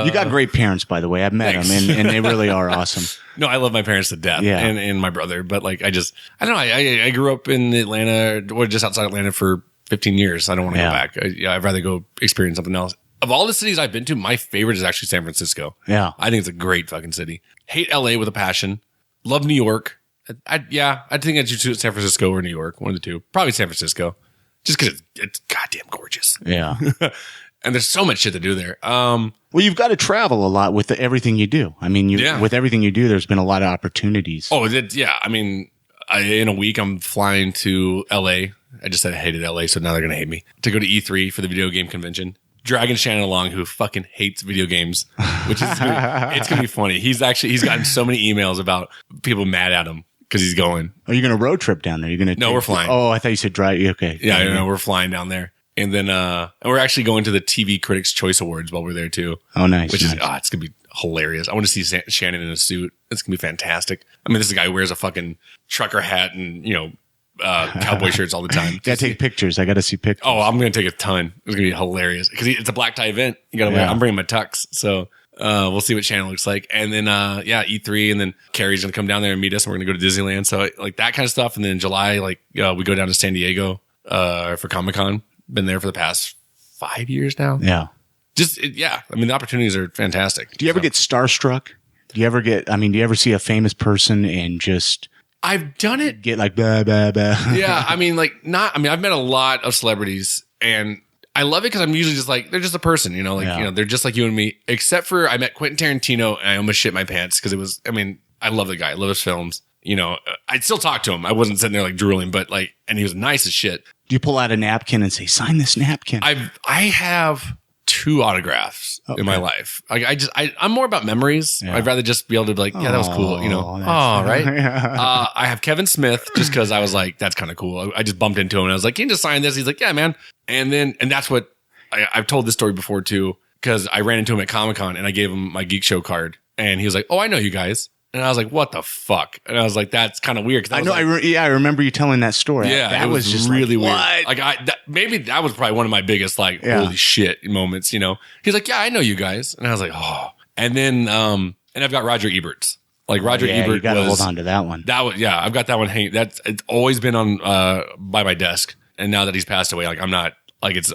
You got great parents, by the way. I've met them, and they really are awesome. No, I love my parents to death, and my brother. But like, I don't know. I grew up in Atlanta, or just outside Atlanta for 15 years. I don't want to go back. I'd rather go experience something else. Of all the cities I've been to, my favorite is actually San Francisco. Yeah, I think it's a great fucking city. Hate LA with a passion. Love New York. I think I'd choose San Francisco or New York, one of the two. Probably San Francisco, just because it's goddamn gorgeous. Yeah. And there's so much shit to do there. Well, you've got to travel a lot with everything you do. I mean, with everything you do, there's been a lot of opportunities. Oh, yeah. I mean, in a week, I'm flying to LA. I just said I hated LA, so now they're going to hate me. To go to E3 for the video game convention. Dragging Shannon along, who fucking hates video games, which is it's going to be funny. He's gotten so many emails about people mad at him because he's going. Are you going to road trip down there? No, we're flying. Oh, I thought you said drive. Okay. Yeah, no, we're flying down there. And then and we're actually going to the TV Critics Choice Awards while we're there too. Oh, nice. Which is it's gonna be hilarious. I want to see Shannon in a suit. It's gonna be fantastic. I mean, this is a guy who wears a fucking trucker hat and cowboy shirts all the time. Gotta take pictures. I gotta see pictures. Oh, I'm gonna take a ton. It's gonna be hilarious because it's a black tie event. You gotta wear. I'm bringing my tux, so we'll see what Shannon looks like. And then E3, and then Carrie's gonna come down there and meet us, and we're gonna go to Disneyland. So like that kind of stuff. And then in July, we go down to San Diego for Comic-Con. Been there for the past 5 years now. Yeah. I mean, the opportunities are fantastic. Do you ever get starstruck? Do you ever see a famous person and just... I've done it. Get like, blah, blah, blah. Yeah. I mean, I've met a lot of celebrities and I love it because I'm usually just like, they're just a person, they're just like you and me, except for I met Quentin Tarantino and I almost shit my pants because I love the guy. I love his films. I'd still talk to him. I wasn't sitting there like drooling, but and he was nice as shit. Do you pull out a napkin and say, sign this napkin? I have 2 autographs in my life. I'm more about memories. Yeah. I'd rather just be able to be like, yeah, that was cool. Right? Yeah. I have Kevin Smith just because I was like, that's kind of cool. I just bumped into him and I was like, can you just sign this? He's like, yeah, man. And that's what I've told this story before too, because I ran into him at Comic-Con and I gave him my Geekshow card and he was like, oh, I know you guys. And I was like, what the fuck? And I was like, that's kind of weird. I know. I remember you telling that story. Yeah. That was just really weird. Maybe that was probably one of my biggest, holy shit moments, He's like, yeah, I know you guys. And I was like, oh. And then, and I've got Roger Ebert's. Roger Ebert. You got to hold on to that one. I've got that one hanging. It's always been on, by my desk. And now that he's passed away, I'm not, it's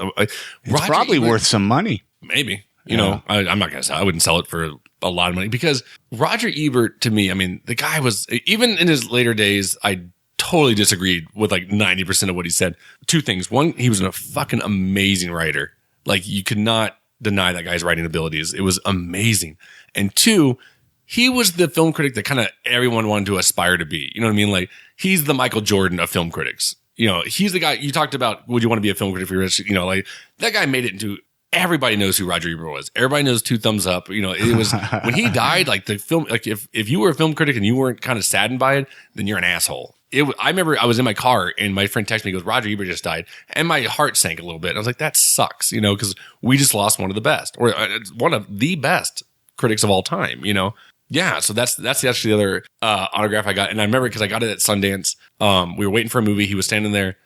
probably Ebert, worth some money. Maybe. I'm not going to sell. I wouldn't sell it for a lot of money because Roger Ebert, to me, the guy was, even in his later days, I totally disagreed with 90% of what he said. 2 things. One, he was a fucking amazing writer. You could not deny that guy's writing abilities. It was amazing. And 2, he was the film critic that kind of everyone wanted to aspire to be. You know what I mean? He's the Michael Jordan of film critics. He's the guy you talked about. Would you want to be a film critic for your rich? That guy made it into. Everybody knows who Roger Ebert was. Everybody knows 2 thumbs up. It was when he died, the film, if you were a film critic and you weren't kind of saddened by it, then you're an asshole. I remember I was in my car and my friend texted me, he goes, Roger Ebert just died. And my heart sank a little bit. And I was like, that sucks, because we just lost one of the best or one of the best critics of all time, Yeah. So that's actually the other, autograph I got. And I remember because I got it at Sundance. We were waiting for a movie. He was standing there.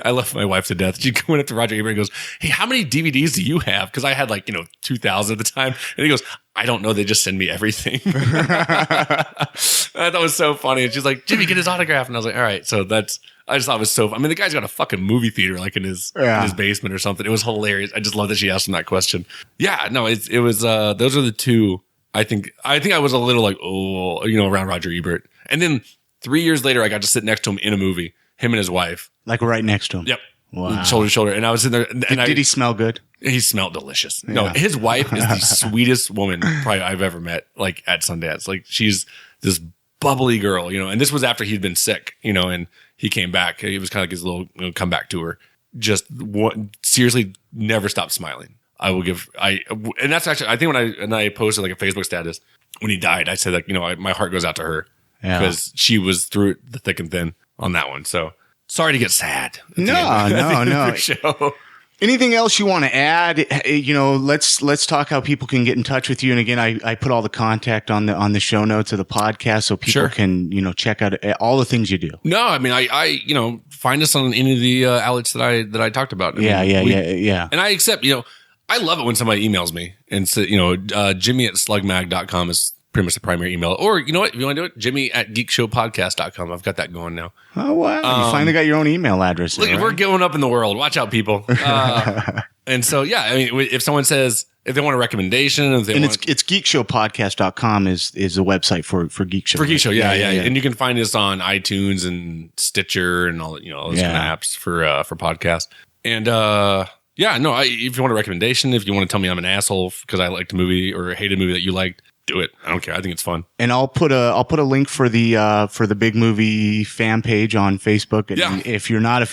I love my wife to death. She went up to Roger Ebert and goes, hey, how many DVDs do you have? Because I had 2,000 at the time. And he goes, I don't know. They just send me everything. I thought it was so funny. And she's like, Jimmy, get his autograph. And I was like, all right. So I just thought it was so, the guy's got a fucking movie theater in his basement or something. It was hilarious. I just love that she asked him that question. Yeah, no, it was, those are the 2. I think I was a little around Roger Ebert. And then 3 years later, I got to sit next to him in a movie. Him and his wife. Right next to him? Yep. Wow. Shoulder to shoulder. And I was in there. Did he smell good? He smelled delicious. Yeah. No, his wife is the sweetest woman probably I've ever met, at Sundance. She's this bubbly girl, and this was after he'd been sick, and he came back. It was kind of his little comeback tour. Just seriously never stopped smiling. And that's actually, I think when I posted a Facebook status, when he died, I said my heart goes out to her because she was through it, the thick and thin. On that one. So sorry to get sad. No. Show. Anything else you want to add? Let's talk how people can get in touch with you. And again, I put all the contact on the show notes of the podcast so people can, check out all the things you do. No, I find us on any of the outlets that I talked about. Yeah. And I accept, I love it when somebody emails me and say, Jimmy at slugmag.com is pretty much the primary email. Or you know what? If you want to do it, Jimmy at geekshowpodcast.com. I've got that going now. Oh, wow. You finally got your own email address. Look, right? We're going up in the world. Watch out, people. And so, yeah, I mean, if someone says, if they want a recommendation, if they it's geekshowpodcast.com is the website for Geekshow. For Geekshow, yeah. And you can find us on iTunes and Stitcher and all those kind of apps for podcasts. And if you want a recommendation, if you want to tell me I'm an asshole because I liked a movie or hate a movie that you liked, do it. I don't care. I think it's fun. And I'll put a link for the Big Movie fan page on Facebook. And if you're not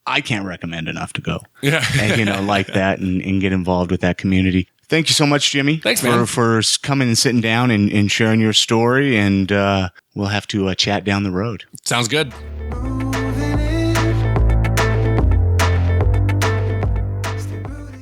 I can't recommend enough to go. Yeah. And, like that and get involved with that community. Thank you so much, Jimmy. Thanks, man. For coming and sitting down and sharing your story. And we'll have to chat down the road. Sounds good.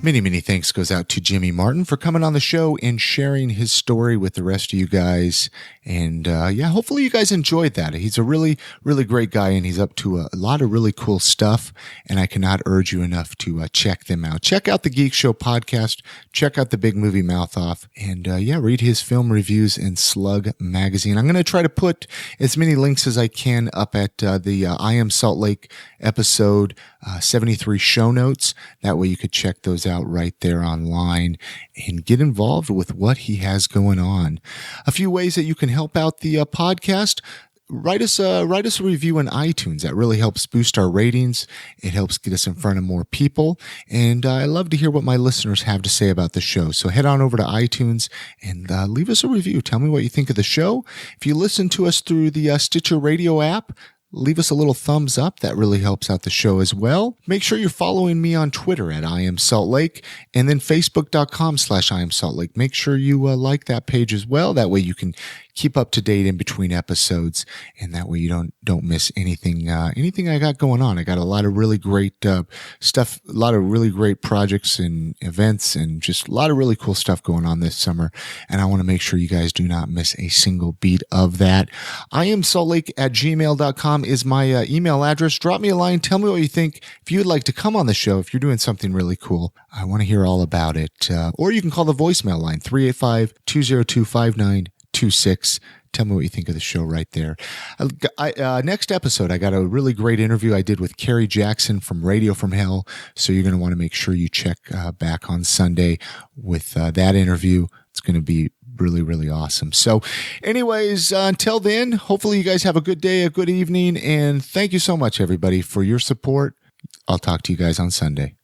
Many, many thanks goes out to Jimmy Martin for coming on the show and sharing his story with the rest of you guys. And hopefully you guys enjoyed that. He's a really, really great guy, and he's up to a lot of really cool stuff. And I cannot urge you enough to check them out. Check out the Geek Show podcast. Check out the Big Movie Mouth Off. And read his film reviews in Slug Magazine. I'm going to try to put as many links as I can up at the I Am Salt Lake episode 73 show notes. That way you could check those out right there online and get involved with what he has going on. A few ways that you can help out the podcast. Write us a review on iTunes. That really helps boost our ratings. It helps get us in front of more people. And I love to hear what my listeners have to say about the show. So head on over to iTunes and leave us a review. Tell me what you think of the show. If you listen to us through the Stitcher Radio app, leave us a little thumbs up. That really helps out the show as well. Make sure you're following me on Twitter at I Am Salt Lake, and then Facebook.com/I Am Salt Lake. Make sure you like that page as well. That way you can keep up to date in between episodes, and that way you don't miss anything I got going on. I got a lot of really great stuff, a lot of really great projects and events, and just a lot of really cool stuff going on this summer. And I want to make sure you guys do not miss a single beat of that. IamSaltLake@gmail.com is my email address. Drop me a line. Tell me what you think. If you'd like to come on the show, if you're doing something really cool, I want to hear all about it. Or you can call the voicemail line, 385-202-5926. Tell me what you think of the show right there. Next episode, I got a really great interview I did with Carrie Jackson from Radio from Hell. So you're going to want to make sure you check back on Sunday with that interview. It's going to be really, really awesome. So anyways, until then, hopefully you guys have a good day, a good evening, and thank you so much, everybody, for your support. I'll talk to you guys on Sunday.